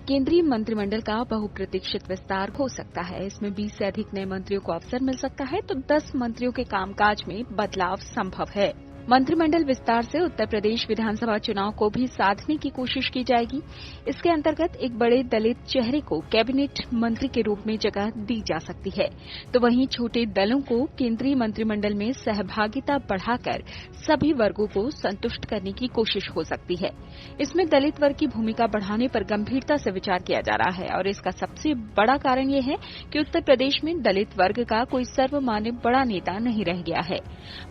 केंद्रीय मंत्रिमंडल का बहुप्रतीक्षित विस्तार हो सकता है। इसमें 20 से अधिक नए मंत्रियों को अवसर मिल सकता है, तो 10 मंत्रियों के कामकाज में बदलाव संभव है। मंत्रिमंडल विस्तार से उत्तर प्रदेश विधानसभा चुनाव को भी साधने की कोशिश की जाएगी। इसके अंतर्गत एक बड़े दलित चेहरे को कैबिनेट मंत्री के रूप में जगह दी जा सकती है, तो वहीं छोटे दलों को केंद्रीय मंत्रिमंडल में सहभागिता बढ़ाकर सभी वर्गों को संतुष्ट करने की कोशिश हो सकती है। इसमें दलित वर्ग की भूमिका बढ़ाने पर गंभीरता से विचार किया जा रहा है और इसका सबसे बड़ा कारण यह है कि उत्तर प्रदेश में दलित वर्ग का कोई सर्वमान्य बड़ा नेता नहीं रह गया है।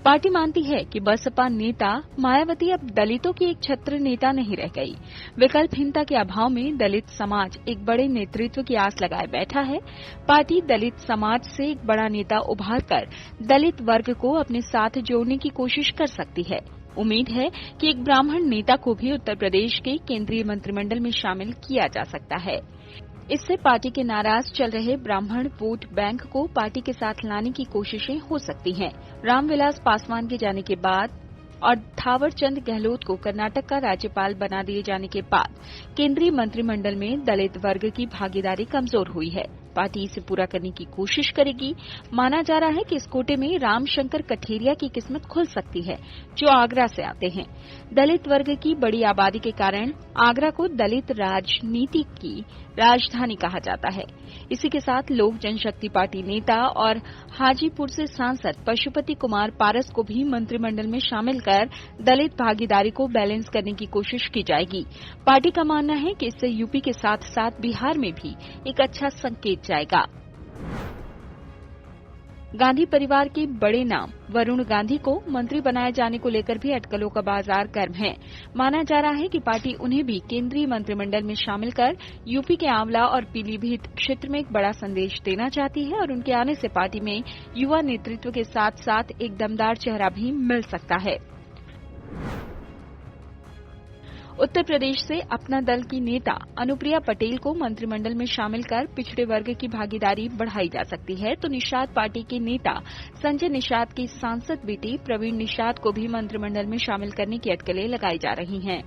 पार्टी मानती है कि बसपा नेता मायावती अब दलितों की एक छत्र नेता नहीं रह गई। विकल्पहीनता के अभाव में दलित समाज एक बड़े नेतृत्व की आस लगाए बैठा है। पार्टी दलित समाज से एक बड़ा नेता उभार कर दलित वर्ग को अपने साथ जोड़ने की कोशिश कर सकती है। उम्मीद है कि एक ब्राह्मण नेता को भी उत्तर प्रदेश के केंद्रीय मंत्रिमंडल में शामिल किया जा सकता है। इससे पार्टी के नाराज चल रहे ब्राह्मण वोट बैंक को पार्टी के साथ लाने की कोशिशें हो सकती हैं। रामविलास पासवान के जाने के बाद और थावरचंद गहलोत को कर्नाटक का राज्यपाल बना दिए जाने के बाद केंद्रीय मंत्रिमंडल में दलित वर्ग की भागीदारी कमजोर हुई है। पार्टी इसे पूरा करने की कोशिश करेगी। माना जा रहा है कि इस कोटे में रामशंकर कठेरिया की किस्मत खुल सकती है, जो आगरा से आते हैं। दलित वर्ग की बड़ी आबादी के कारण आगरा को दलित राजनीति की राजधानी कहा जाता है। इसी के साथ लोक जनशक्ति पार्टी नेता और हाजीपुर से सांसद पशुपति कुमार पारस को भी मंत्रिमंडल में शामिल कर दलित भागीदारी को बैलेंस करने की कोशिश की जाएगी। पार्टी का मानना है कि इससे यूपी के साथ साथ बिहार में भी एक अच्छा संकेत जाएगा। गांधी परिवार के बड़े नाम वरुण गांधी को मंत्री बनाए जाने को लेकर भी अटकलों का बाजार गर्म है। माना जा रहा है कि पार्टी उन्हें भी केंद्रीय मंत्रिमंडल में शामिल कर यूपी के आंवला और पीलीभीत क्षेत्र में एक बड़ा संदेश देना चाहती है और उनके आने से पार्टी में युवा नेतृत्व के साथ साथ एक दमदार चेहरा भी मिल सकता है। उत्तर प्रदेश से अपना दल की नेता अनुप्रिया पटेल को मंत्रिमंडल में शामिल कर पिछड़े वर्ग की भागीदारी बढ़ाई जा सकती है, तो निषाद पार्टी के नेता संजय निषाद की सांसद बेटी प्रवीण निषाद को भी मंत्रिमंडल में शामिल करने की अटकलें लगाई जा रही हैं।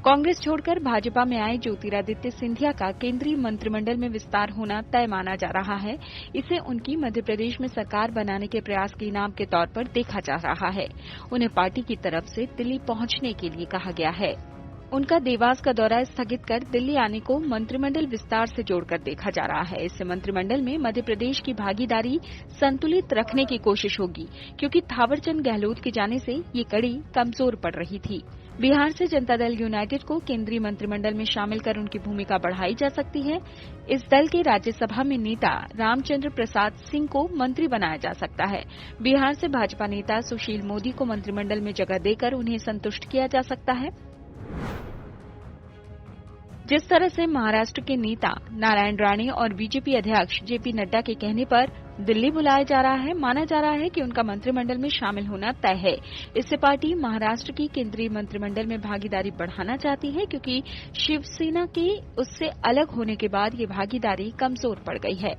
कांग्रेस छोड़कर भाजपा में आए ज्योतिरादित्य सिंधिया का केंद्रीय मंत्रिमंडल में विस्तार होना तय माना जा रहा है। इसे उनकी मध्य प्रदेश में सरकार बनाने के प्रयास के इनाम के तौर पर देखा जा रहा है। उन्हें पार्टी की तरफ से दिल्ली पहुंचने के लिए कहा गया है। उनका देवास का दौरा स्थगित कर दिल्ली आने को मंत्रिमंडल विस्तार से जोड़कर देखा जा रहा है। इससे मंत्रिमंडल में मध्य प्रदेश की भागीदारी संतुलित रखने की कोशिश होगी, क्योंकि थावरचंद गहलोत के जाने से ये कड़ी कमजोर पड़ रही थी। बिहार से जनता दल यूनाइटेड को केंद्रीय मंत्रिमंडल में शामिल कर उनकी भूमिका बढ़ाई जा सकती है। इस दल के राज्यसभा में नेता रामचंद्र प्रसाद सिंह को मंत्री बनाया जा सकता है। बिहार से भाजपा नेता सुशील मोदी को मंत्रिमंडल में जगह देकर उन्हें संतुष्ट किया जा सकता है। जिस तरह से महाराष्ट्र के नेता नारायण राणे और बीजेपी अध्यक्ष जेपी नड्डा के कहने पर दिल्ली बुलाया जा रहा है, माना जा रहा है कि उनका मंत्रिमंडल में शामिल होना तय है। इससे पार्टी महाराष्ट्र की केंद्रीय मंत्रिमंडल में भागीदारी बढ़ाना चाहती है, क्योंकि शिवसेना के उससे अलग होने के बाद ये भागीदारी कमजोर पड़ गई है।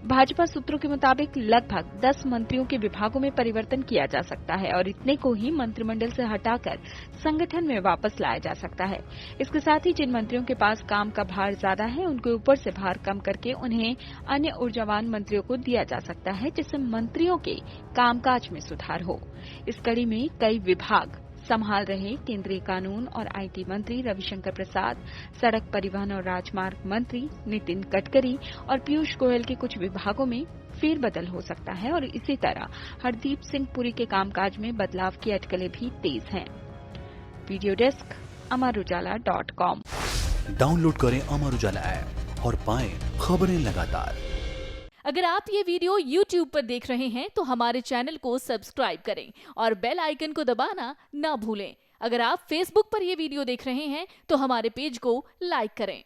भाजपा सूत्रों के मुताबिक लगभग 10 मंत्रियों के विभागों में परिवर्तन किया जा सकता है और इतने को ही मंत्रिमंडल से हटाकर संगठन में वापस लाया जा सकता है। इसके साथ ही जिन मंत्रियों के पास काम का भार ज्यादा है, उनके ऊपर से भार कम करके उन्हें अन्य ऊर्जावान मंत्रियों को दिया जा सकता है, जिससे मंत्रियों के कामकाज में सुधार हो। इस कड़ी में कई विभाग संभाल रहे केंद्रीय कानून और आईटी मंत्री रविशंकर प्रसाद, सड़क परिवहन और राजमार्ग मंत्री नितिन गडकरी और पीयूष गोयल के कुछ विभागों में फेरबदल हो सकता है और इसी तरह हरदीप सिंह पुरी के कामकाज में बदलाव की अटकलें भी तेज हैं। Video desk amarujala.com। डाउनलोड करें अमर उजाला ऐप और पाएं खबरें लगातार। अगर आप ये वीडियो YouTube पर देख रहे हैं तो हमारे चैनल को सब्सक्राइब करें और बेल आइकन को दबाना ना भूलें। अगर आप Facebook पर ये वीडियो देख रहे हैं तो हमारे पेज को लाइक करें।